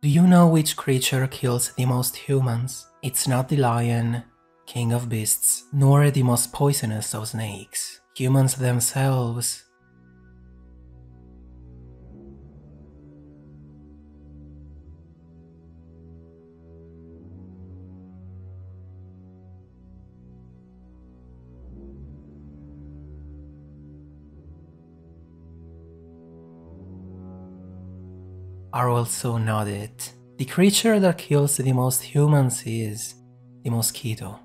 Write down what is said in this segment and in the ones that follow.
Do you know which creature kills the most humans? It's not the lion, king of beasts, nor the most poisonous of snakes. Humans themselves. Are also nodded. The creature that kills the most humans is the mosquito.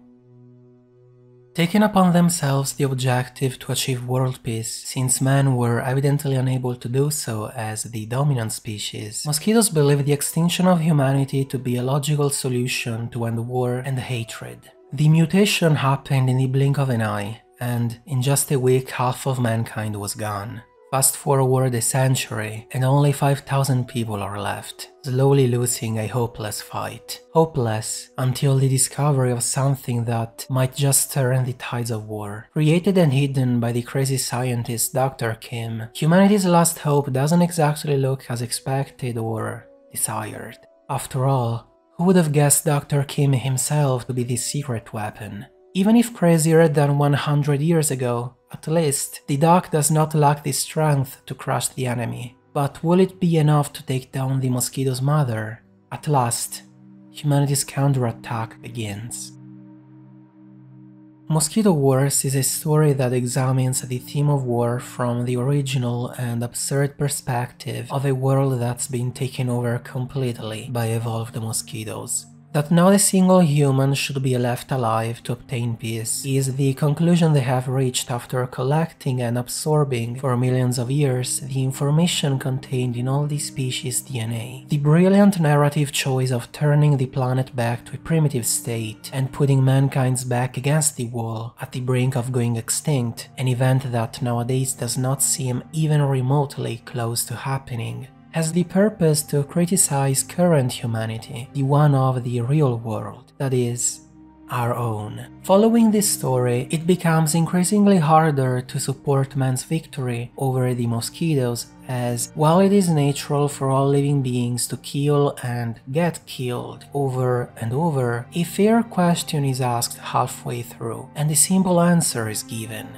Taking upon themselves the objective to achieve world peace, since men were evidently unable to do so as the dominant species, mosquitoes believe the extinction of humanity to be a logical solution to end war and hatred. The mutation happened in the blink of an eye, and in just a week half of mankind was gone. Fast forward a century, and only 5,000 people are left, slowly losing a hopeless fight. Hopeless until the discovery of something that might just turn the tides of war. Created and hidden by the crazy scientist Dr. Kim, humanity's last hope doesn't exactly look as expected or desired. After all, who would have guessed Dr. Kim himself to be the secret weapon? Even if crazier than 100 years ago, at least, the Doc does not lack the strength to crush the enemy. But will it be enough to take down the mosquito's mother? At last, humanity's counterattack begins. Mosquito Wars is a story that examines the theme of war from the original and absurd perspective of a world that's been taken over completely by evolved mosquitoes. That not a single human should be left alive to obtain peace is the conclusion they have reached after collecting and absorbing for millions of years the information contained in all the species' DNA. The brilliant narrative choice of turning the planet back to a primitive state and putting mankind's back against the wall at the brink of going extinct, an event that nowadays does not seem even remotely close to happening, has the purpose to criticize current humanity, the one of the real world, that is, our own. Following this story, it becomes increasingly harder to support man's victory over the mosquitoes, as while it is natural for all living beings to kill and get killed over and over, a fair question is asked halfway through, and a simple answer is given.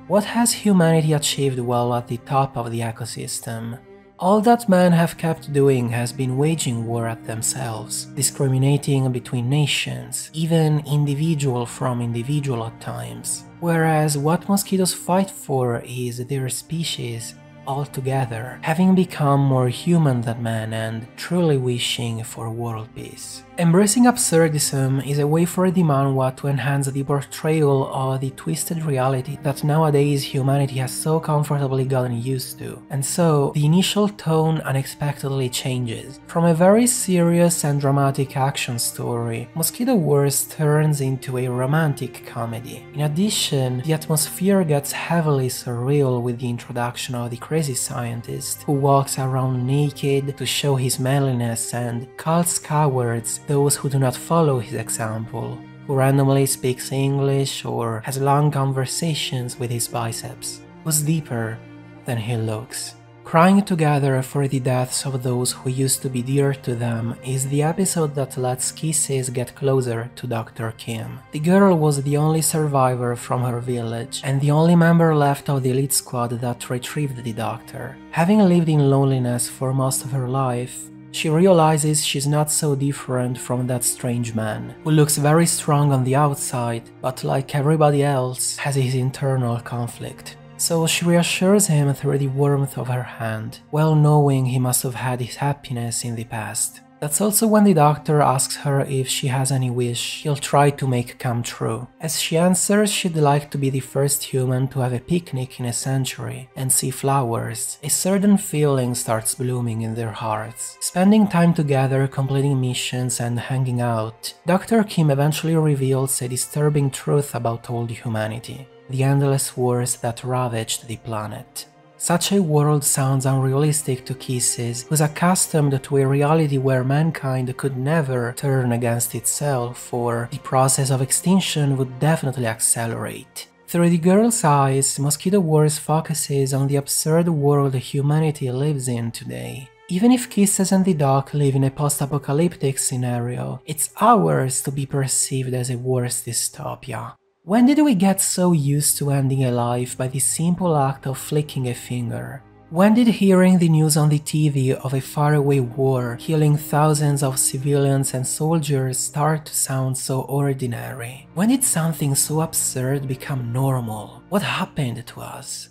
What has humanity achieved while at the top of the ecosystem? All that men have kept doing has been waging war at themselves, discriminating between nations, even individual from individual at times. Whereas what mosquitoes fight for is their species altogether, having become more human than man and truly wishing for world peace. Embracing absurdism is a way for the manhwa to enhance the portrayal of the twisted reality that nowadays humanity has so comfortably gotten used to, and so the initial tone unexpectedly changes. From a very serious and dramatic action story, Mosquito Wars turns into a romantic comedy. In addition, the atmosphere gets heavily surreal with the introduction of the crazy scientist who walks around naked to show his manliness and calls cowards those who do not follow his example, who randomly speaks English or has long conversations with his biceps, who's deeper than he looks. Crying together for the deaths of those who used to be dear to them is the episode that lets Kisses get closer to Dr. Kim. The girl was the only survivor from her village and the only member left of the elite squad that retrieved the doctor. Having lived in loneliness for most of her life, she realizes she's not so different from that strange man, who looks very strong on the outside, but like everybody else, has his internal conflict. So she reassures him through the warmth of her hand, well knowing he must have had his happiness in the past. That's also when the doctor asks her if she has any wish he'll try to make come true. As she answers she'd like to be the first human to have a picnic in a century and see flowers, a certain feeling starts blooming in their hearts. Spending time together, completing missions and hanging out, Dr. Kim eventually reveals a disturbing truth about old humanity: the endless wars that ravaged the planet. Such a world sounds unrealistic to Kisses, who's accustomed to a reality where mankind could never turn against itself, or the process of extinction would definitely accelerate. Through the girl's eyes, Mosquito Wars focuses on the absurd world humanity lives in today. Even if Kisses and the dog live in a post-apocalyptic scenario, it's ours to be perceived as a worse dystopia. When did we get so used to ending a life by the simple act of flicking a finger? When did hearing the news on the TV of a faraway war killing thousands of civilians and soldiers start to sound so ordinary? When did something so absurd become normal? What happened to us?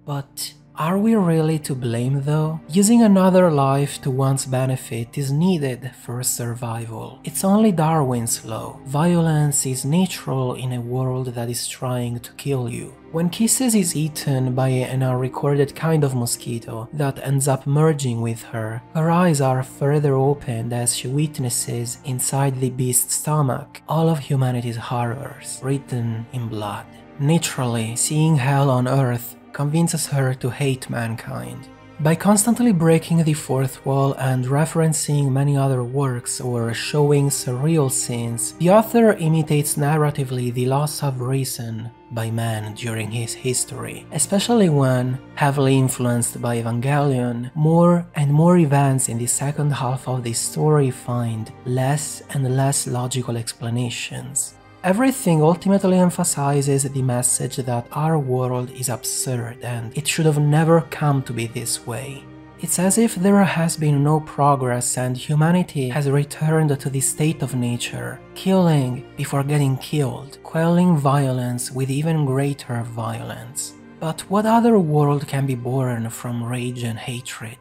But are we really to blame though? Using another life to one's benefit is needed for survival. It's only Darwin's law. Violence is natural in a world that is trying to kill you. When Kisses is eaten by an unrecorded kind of mosquito that ends up merging with her, her eyes are further opened as she witnesses inside the beast's stomach all of humanity's horrors written in blood. Naturally, seeing hell on earth convinces her to hate mankind. By constantly breaking the fourth wall and referencing many other works or showing surreal scenes, the author imitates narratively the loss of reason by man during his history, especially when, heavily influenced by Evangelion, more and more events in the second half of the story find less and less logical explanations. Everything ultimately emphasizes the message that our world is absurd and it should have never come to be this way. It's as if there has been no progress and humanity has returned to the state of nature, killing before getting killed, quelling violence with even greater violence. But what other world can be born from rage and hatred?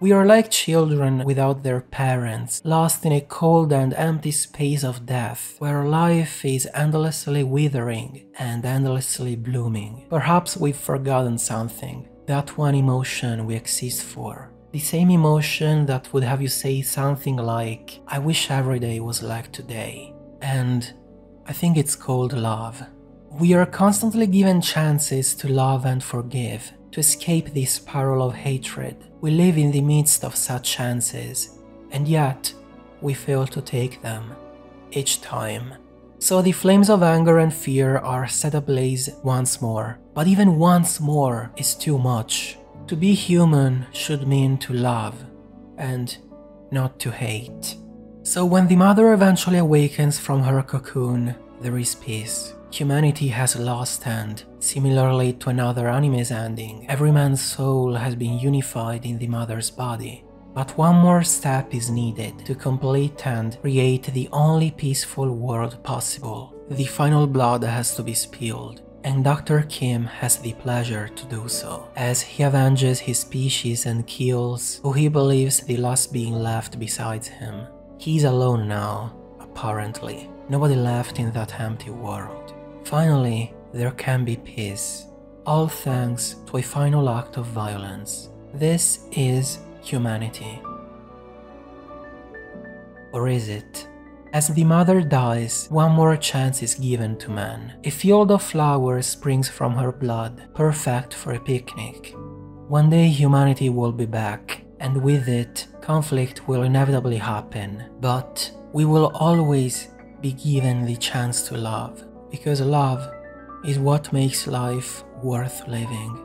We are like children without their parents, lost in a cold and empty space of death, where life is endlessly withering and endlessly blooming. Perhaps we've forgotten something, that one emotion we exist for. The same emotion that would have you say something like, I wish every day was like today. And I think it's called love. We are constantly given chances to love and forgive, to escape this spiral of hatred. We live in the midst of such chances, and yet we fail to take them, each time. So the flames of anger and fear are set ablaze once more, but even once more is too much. To be human should mean to love, and not to hate. So when the mother eventually awakens from her cocoon, there is peace. Humanity has lost, and, similarly to another anime's ending, every man's soul has been unified in the mother's body. But one more step is needed to complete and create the only peaceful world possible. The final blood has to be spilled, and Dr. Kim has the pleasure to do so, as he avenges his species and kills who he believes the last being left besides him. He's alone now, apparently. Nobody left in that empty world. Finally, there can be peace, all thanks to a final act of violence. This is humanity. Or is it? As the mother dies, one more chance is given to man. A field of flowers springs from her blood, perfect for a picnic. One day humanity will be back, and with it, conflict will inevitably happen. But we will always be given the chance to love. Because love is what makes life worth living.